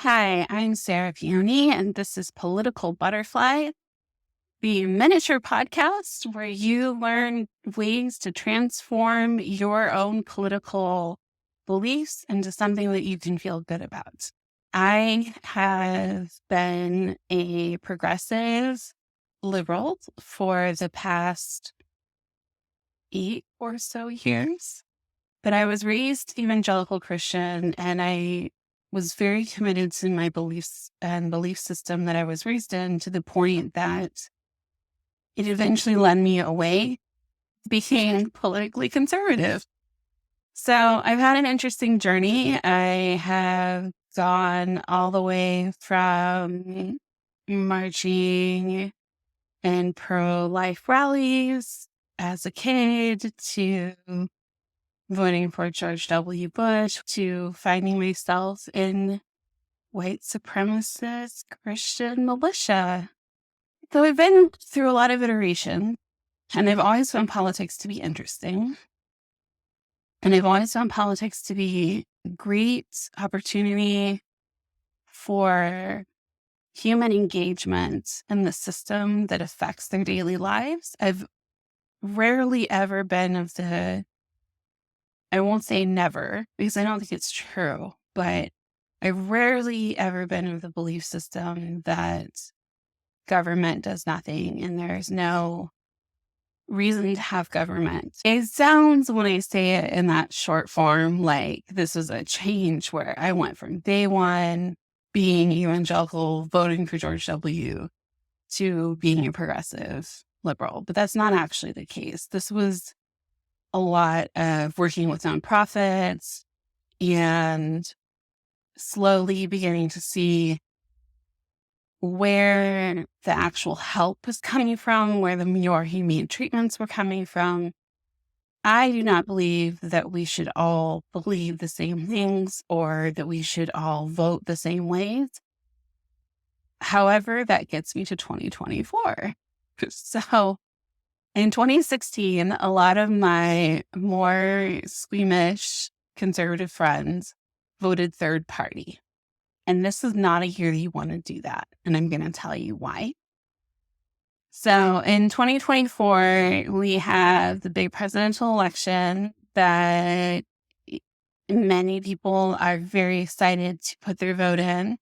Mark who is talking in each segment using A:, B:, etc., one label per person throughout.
A: Hi, I'm Sarah Peony, and this is Political Butterfly, the miniature podcast where you learn ways to transform your own political beliefs into something that you can feel good about. I have been a progressive liberal for the past 8 or so years. But I was raised evangelical Christian, and I was very committed to my beliefs and belief system that I was raised in, to the point that it eventually led me away, being politically conservative. So I've had an interesting journey. I have gone all the way from marching and pro-life rallies as a kid to voting for George W. Bush to finding myself in white supremacist Christian militia. So I've been through a lot of iteration, and I've always found politics to be interesting. And I've always found politics to be a great opportunity for human engagement in the system that affects their daily lives. I've rarely ever been of the, I won't say never, because I don't think it's true, but I've rarely ever been of the belief system that government does nothing and there's no reason to have government. It sounds, when I say it in that short form, like this was a change where I went from day one being evangelical, voting for George W., to being a progressive liberal. But that's not actually the case. This was a lot of working with nonprofits and slowly beginning to see where the actual help is coming from, where the more humane treatments were coming from. I do not believe that we should all believe the same things or that we should all vote the same ways. However, that gets me to 2024. So in 2016, a lot of my more squeamish conservative friends voted third party. And this is not a year you want to do that. And I'm going to tell you why. So in 2024, we have the big presidential election that many people are very excited to put their vote in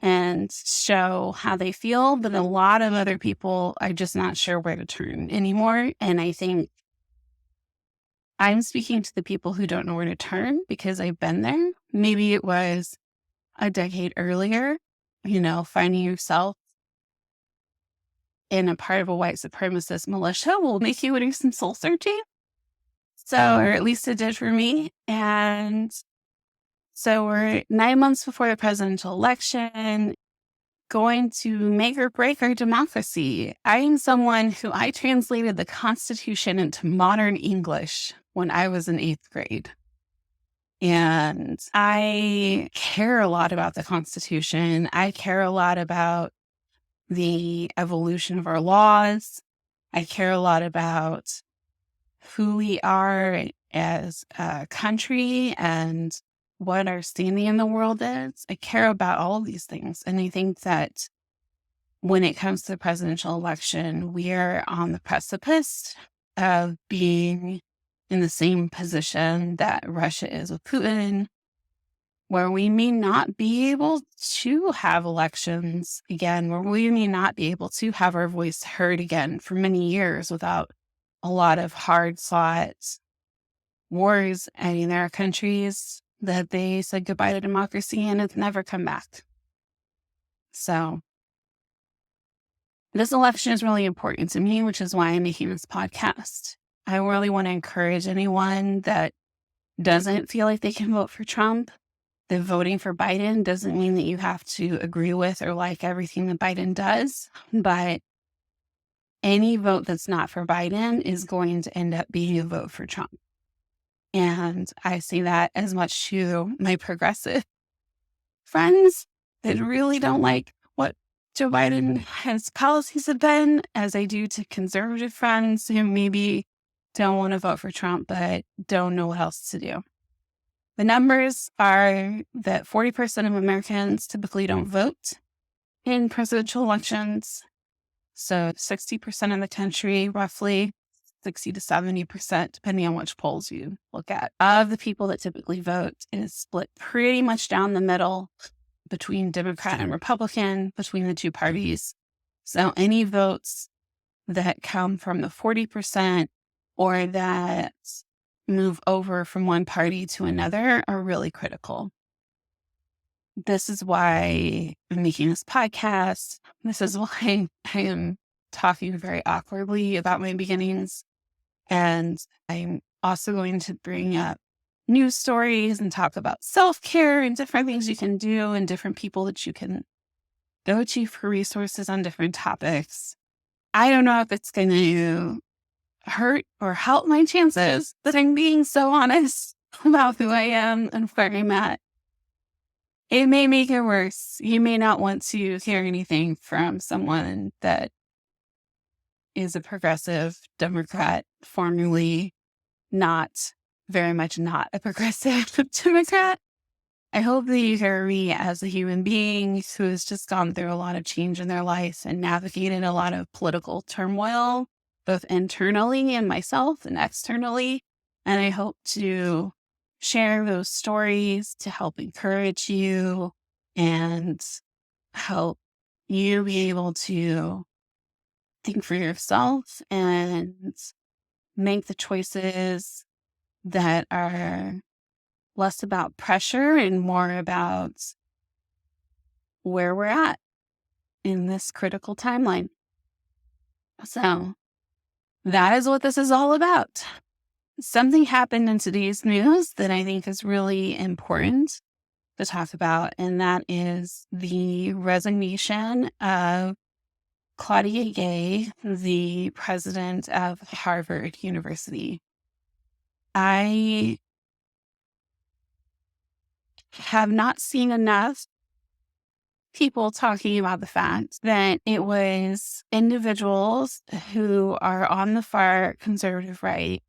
A: and show how they feel. But a lot of other people are just not sure where to turn anymore. And I think I'm speaking to the people who don't know where to turn because I've been there. Maybe it was a decade earlier, finding yourself in a part of a white supremacist militia will make you do some soul searching. So, or at least it did for me. And so we're 9 months before the presidential election, going to make or break our democracy. I am someone who I translated the Constitution into modern English when I was in 8th grade. And I care a lot about the Constitution. I care a lot about the evolution of our laws. I care a lot about who we are as a country and what our standing in the world is. I care about all of these things. And I think that when it comes to the presidential election, we are on the precipice of being in the same position that Russia is with Putin, where we may not be able to have elections again, where we may not be able to have our voice heard again for many years without a lot of hard-fought wars. I mean, there are countries that they said goodbye to democracy and it's never come back. So this election is really important to me, which is why I'm making this podcast. I really want to encourage anyone that doesn't feel like they can vote for Trump, that voting for Biden doesn't mean that you have to agree with or like everything that Biden does, but any vote that's not for Biden is going to end up being a vote for Trump. And I say that as much to my progressive friends that really don't like what Joe Biden's policies have been, as I do to conservative friends who maybe don't want to vote for Trump, but don't know what else to do. The numbers are that 40% of Americans typically don't vote in presidential elections. So 60% of the country, roughly 60 to 70%, depending on which polls you look at, of the people that typically vote is split pretty much down the middle between Democrat and Republican, between the two parties. So any votes that come from the 40% or that move over from one party to another are really critical. This is why I'm making this podcast. This is why I am talking very awkwardly about my beginnings. And I'm also going to bring up news stories and talk about self-care and different things you can do and different people that you can go to for resources on different topics. I don't know if it's going to hurt or help my chances that I'm being so honest about who I am and where I'm at. It may make it worse. You may not want to hear anything from someone that is a progressive Democrat, formerly not very much not a progressive Democrat. I hope that you hear me as a human being who has just gone through a lot of change in their life and navigated a lot of political turmoil, both internally in myself and externally. And I hope to share those stories to help encourage you and help you be able to think for yourself and make the choices that are less about pressure and more about where we're at in this critical timeline. So that is what this is all about. Something happened in today's news that I think is really important to talk about, and that is the resignation of Claudia Gay, the president of Harvard University. I have not seen enough people talking about the fact that it was individuals who are on the far conservative right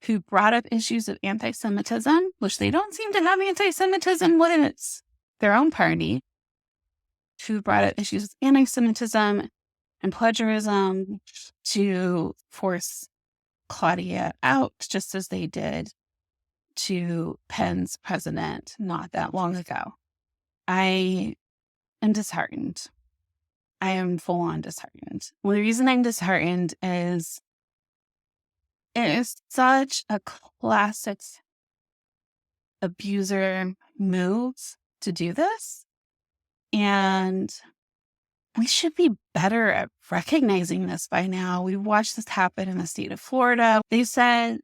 A: who brought up issues of anti-Semitism, which they don't seem to have anti-Semitism within their own party, who brought up issues of anti-Semitism and plagiarism to force Claudia out, just as they did to Penn's president not that long ago. I am disheartened. I am full on disheartened. Well, the reason I'm disheartened is it is such a classic abuser move to do this. And we should be better at recognizing this by now. We've watched this happen in the state of Florida. They said,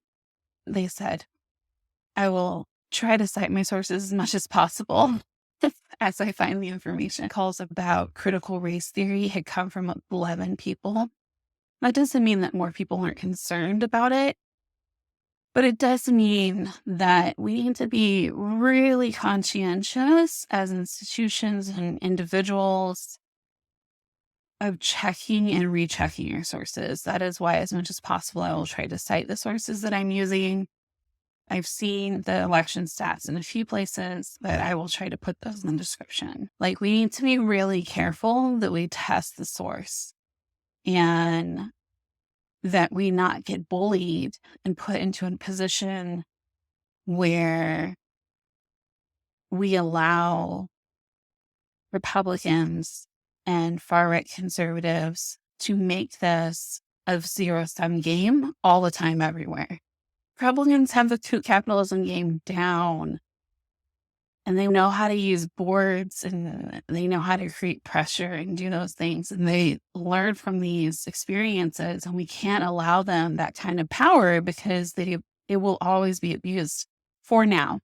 A: I will try to cite my sources as much as possible as I find the information. Calls about critical race theory had come from 11 people. That doesn't mean that more people aren't concerned about it, but it does mean that we need to be really conscientious as institutions and individuals of checking and rechecking your sources. That is why, as much as possible, I will try to cite the sources that I'm using. I've seen the election stats in a few places, but I will try to put those in the description. Like, we need to be really careful that we test the source and that we not get bullied and put into a position where we allow Republicans and far-right conservatives to make this a zero-sum game all the time everywhere. Republicans have the capitalism game down, and they know how to use boards and they know how to create pressure and do those things. And they learn from these experiences, and we can't allow them that kind of power because it will always be abused for now.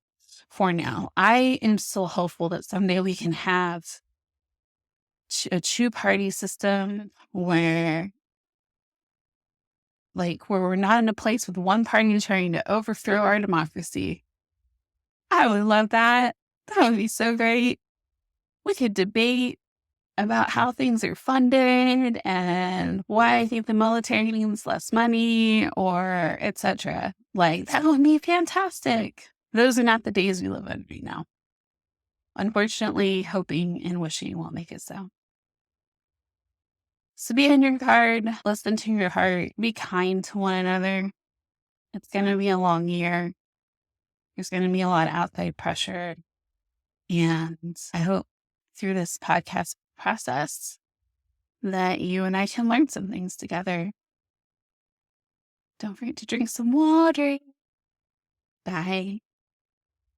A: I am still hopeful that someday we can have a two-party system where we're not in a place with one party trying to overthrow our democracy. I would love that. That would be so great. We could debate about how things are funded and why I think the military needs less money or etc. That would be fantastic. those are not the days we live in right now. Unfortunately, hoping and wishing won't make it so. So be on your guard, listen to your heart, be kind to one another. It's going to be a long year. There's going to be a lot of outside pressure. And I hope through this podcast process that you and I can learn some things together. Don't forget to drink some water. Bye.